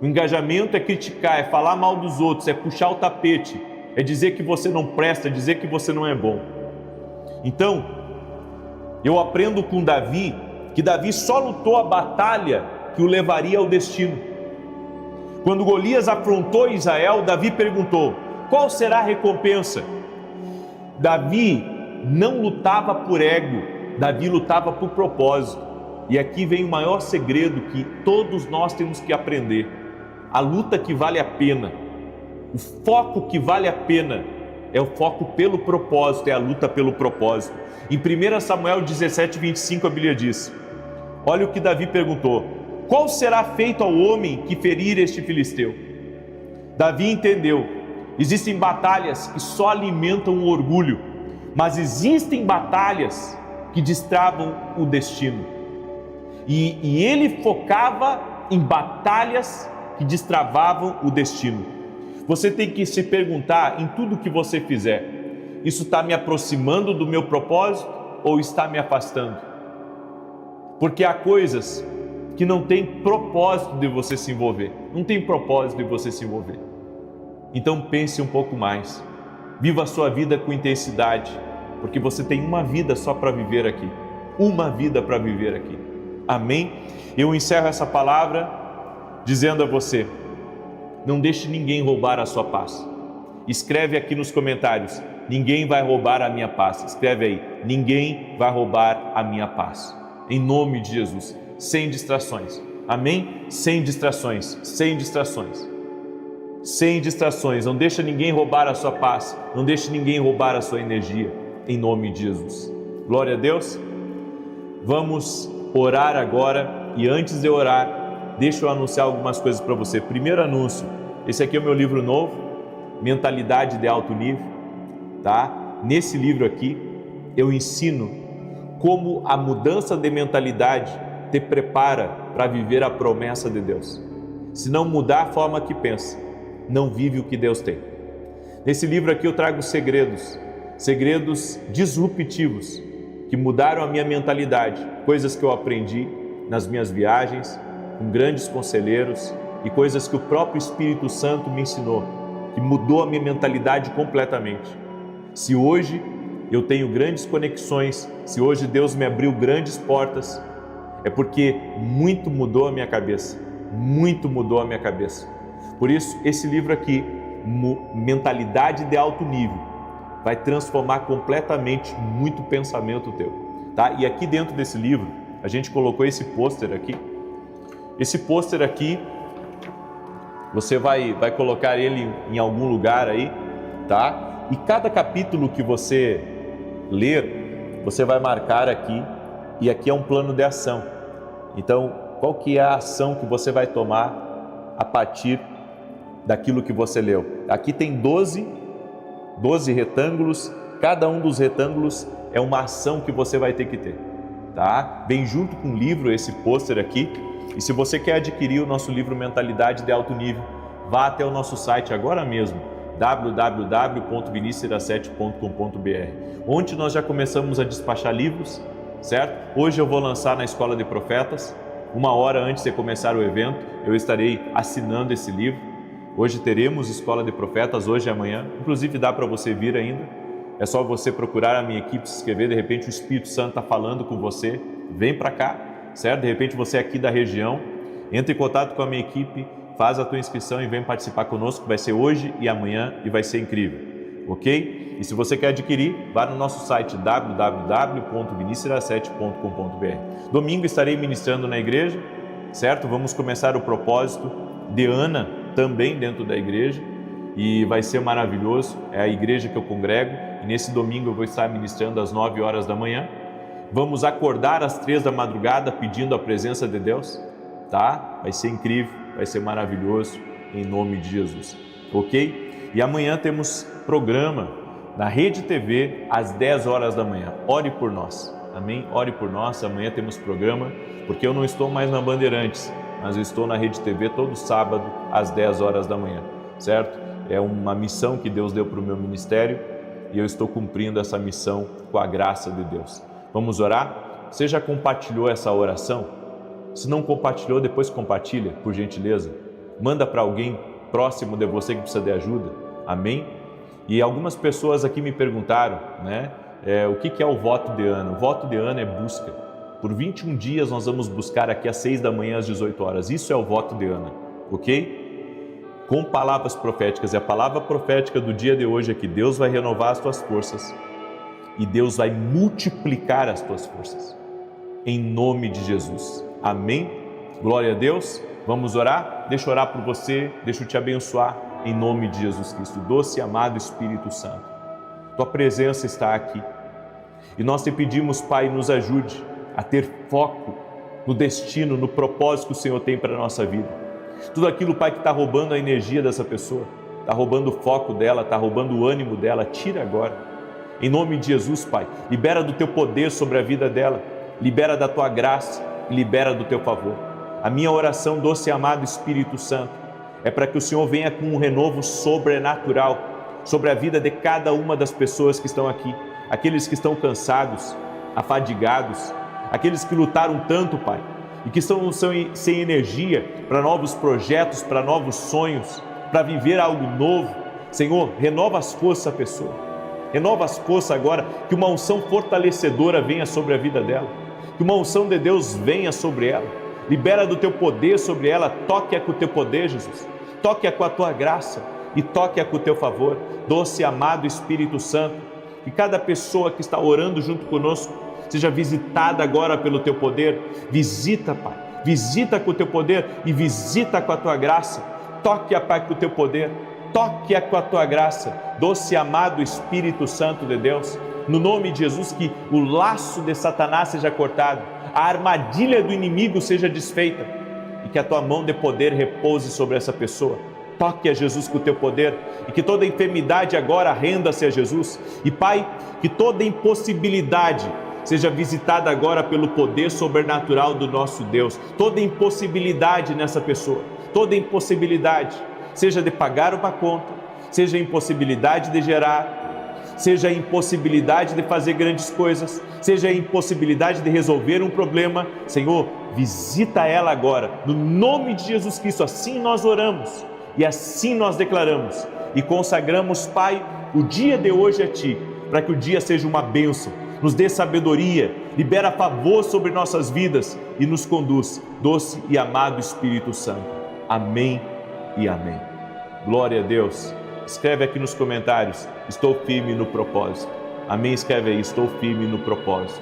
O engajamento é criticar, é falar mal dos outros, é puxar o tapete, é dizer que você não presta, é dizer que você não é bom. Então, eu aprendo com Davi, que Davi só lutou a batalha que o levaria ao destino. Quando Golias afrontou Israel, Davi perguntou: qual será a recompensa? Davi não lutava por ego, Davi lutava por propósito. E aqui vem o maior segredo que todos nós temos que aprender: a luta que vale a pena, o foco que vale a pena, é o foco pelo propósito, é a luta pelo propósito. Em 1 Samuel 17:25 a Bíblia diz: olha o que Davi perguntou: qual será feito ao homem que ferir este filisteu? Davi entendeu: existem batalhas que só alimentam o orgulho, mas existem batalhas que destravam o destino. E ele focava em batalhas que destravavam o destino. Você tem que se perguntar em tudo que você fizer: isso está me aproximando do meu propósito ou está me afastando? Porque há coisas que não tem propósito de você se envolver, não tem propósito de você se envolver. Então pense um pouco mais, viva a sua vida com intensidade, porque você tem uma vida só para viver aqui, uma vida para viver aqui. Amém? Eu encerro essa palavra dizendo a você: não deixe ninguém roubar a sua paz. Escreve aqui nos comentários: ninguém vai roubar a minha paz. Escreve aí: ninguém vai roubar a minha paz. Em nome de Jesus. sem distrações. Amém? Sem distrações, sem distrações. Sem distrações, não deixa ninguém roubar a sua paz, não deixa ninguém roubar a sua energia, em nome de Jesus. Glória a Deus. Vamos orar agora e antes de orar, deixa eu anunciar algumas coisas para você. Primeiro anúncio, esse aqui é o meu livro novo, Mentalidade de Alto Nível, tá? Nesse livro aqui, eu ensino como a mudança de mentalidade te prepara para viver a promessa de Deus. Se não mudar a forma que pensa, não vive o que Deus tem. Nesse livro aqui eu trago segredos disruptivos que mudaram a minha mentalidade, coisas que eu aprendi nas minhas viagens, com grandes conselheiros e coisas que o próprio Espírito Santo me ensinou, que mudou a minha mentalidade completamente. Se hoje eu tenho grandes conexões, se hoje Deus me abriu grandes portas, é porque muito mudou a minha cabeça, muito mudou a minha cabeça. Por isso, esse livro aqui, Mentalidade de Alto Nível, vai transformar completamente muito pensamento teu, tá? E aqui dentro desse livro, a gente colocou esse pôster aqui. Esse pôster aqui, você vai colocar ele em algum lugar aí, tá? E cada capítulo que você ler, você vai marcar aqui, e aqui é um plano de ação. Então, qual que é a ação que você vai tomar a partir daquilo que você leu? Aqui tem 12 retângulos, cada um dos retângulos é uma ação que você vai ter que ter, tá? Vem junto com o livro esse pôster aqui, e se você quer adquirir o nosso livro Mentalidade de Alto Nível, vá até o nosso site agora mesmo, www.vinicius17.com.br, onde nós já começamos a despachar livros, certo? Hoje eu vou lançar na Escola de Profetas, 1 hora antes de começar o evento, eu estarei assinando esse livro. Hoje teremos Escola de Profetas, hoje e amanhã, inclusive dá para você vir ainda, é só você procurar a minha equipe, se inscrever, de repente o Espírito Santo está falando com você, vem para cá, certo? De repente você é aqui da região, entra em contato com a minha equipe, faz a tua inscrição e vem participar conosco, vai ser hoje e amanhã e vai ser incrível, ok? E se você quer adquirir, vá no nosso site www.vinicius17.com.br. Domingo estarei ministrando na igreja, certo? Vamos começar o propósito de Ana também dentro da igreja e vai ser maravilhoso, é a igreja que eu congrego e nesse domingo eu vou estar ministrando às 9 horas da manhã. Vamos acordar às 3 da madrugada pedindo a presença de Deus, tá? Vai ser incrível, vai ser maravilhoso, em nome de Jesus, ok? E amanhã temos programa na Rede TV às 10 horas da manhã, ore por nós, amém? Ore por nós, amanhã temos programa, porque eu não estou mais na Bandeirantes, mas eu estou na Rede TV todo sábado às 10 horas da manhã, certo? É uma missão que Deus deu para o meu ministério e eu estou cumprindo essa missão com a graça de Deus. Vamos orar? Você já compartilhou essa oração? Se não compartilhou, depois compartilha, por gentileza. Manda para alguém próximo de você que precisa de ajuda, amém? E algumas pessoas aqui me perguntaram, né? O que é o voto de Ana? O voto de Ana é busca. Por 21 dias nós vamos buscar aqui às 6 da manhã às 18 horas. Isso é o voto de Ana, ok? Com palavras proféticas. E a palavra profética do dia de hoje é que Deus vai renovar as tuas forças e Deus vai multiplicar as tuas forças. Em nome de Jesus. Amém? Glória a Deus. Vamos orar? Deixa eu orar por você, deixa eu te abençoar em nome de Jesus Cristo. Doce e amado Espírito Santo, tua presença está aqui. E nós te pedimos, Pai, nos ajude a ter foco no destino, no propósito que o Senhor tem para a nossa vida. Tudo aquilo, Pai, que está roubando a energia dessa pessoa, está roubando o foco dela, está roubando o ânimo dela, tira agora. Em nome de Jesus, Pai, libera do teu poder sobre a vida dela, libera da tua graça e libera do teu favor. A minha oração, doce e amado Espírito Santo, é para que o Senhor venha com um renovo sobrenatural sobre a vida de cada uma das pessoas que estão aqui, aqueles que estão cansados, afadigados, aqueles que lutaram tanto, Pai, e que estão sem energia para novos projetos, para novos sonhos, para viver algo novo. Senhor, renova as forças da pessoa, renova as forças agora, que uma unção fortalecedora venha sobre a vida dela, que uma unção de Deus venha sobre ela, libera do teu poder sobre ela, toque-a com o teu poder, Jesus, toque-a com a tua graça e toque-a com o teu favor, doce e amado Espírito Santo, que cada pessoa que está orando junto conosco, seja visitada agora pelo teu poder. Visita, Pai, visita com o teu poder e visita com a tua graça. Toque, Pai, com o teu poder, toque com a tua graça. Doce e amado Espírito Santo de Deus, no nome de Jesus, que o laço de Satanás seja cortado, a armadilha do inimigo seja desfeita e que a tua mão de poder repouse sobre essa pessoa. Toque a Jesus com o teu poder e que toda enfermidade agora renda-se a Jesus. E Pai, que toda impossibilidade seja visitada agora pelo poder sobrenatural do nosso Deus. Toda impossibilidade nessa pessoa, toda impossibilidade, seja de pagar uma conta, seja impossibilidade de gerar, seja a impossibilidade de fazer grandes coisas, seja a impossibilidade de resolver um problema. Senhor, visita ela agora, no nome de Jesus Cristo. Assim nós oramos e assim nós declaramos e consagramos, Pai, o dia de hoje a Ti, para que o dia seja uma bênção. Nos dê sabedoria, libera favor sobre nossas vidas e nos conduz, doce e amado Espírito Santo. Amém e amém. Glória a Deus. Escreve aqui nos comentários: estou firme no propósito. Amém? Escreve aí: estou firme no propósito.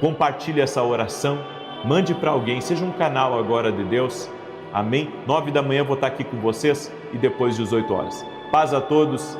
Compartilhe essa oração, mande para alguém, seja um canal agora de Deus. Amém? 9 da manhã vou estar aqui com vocês e depois 18 horas. Paz a todos.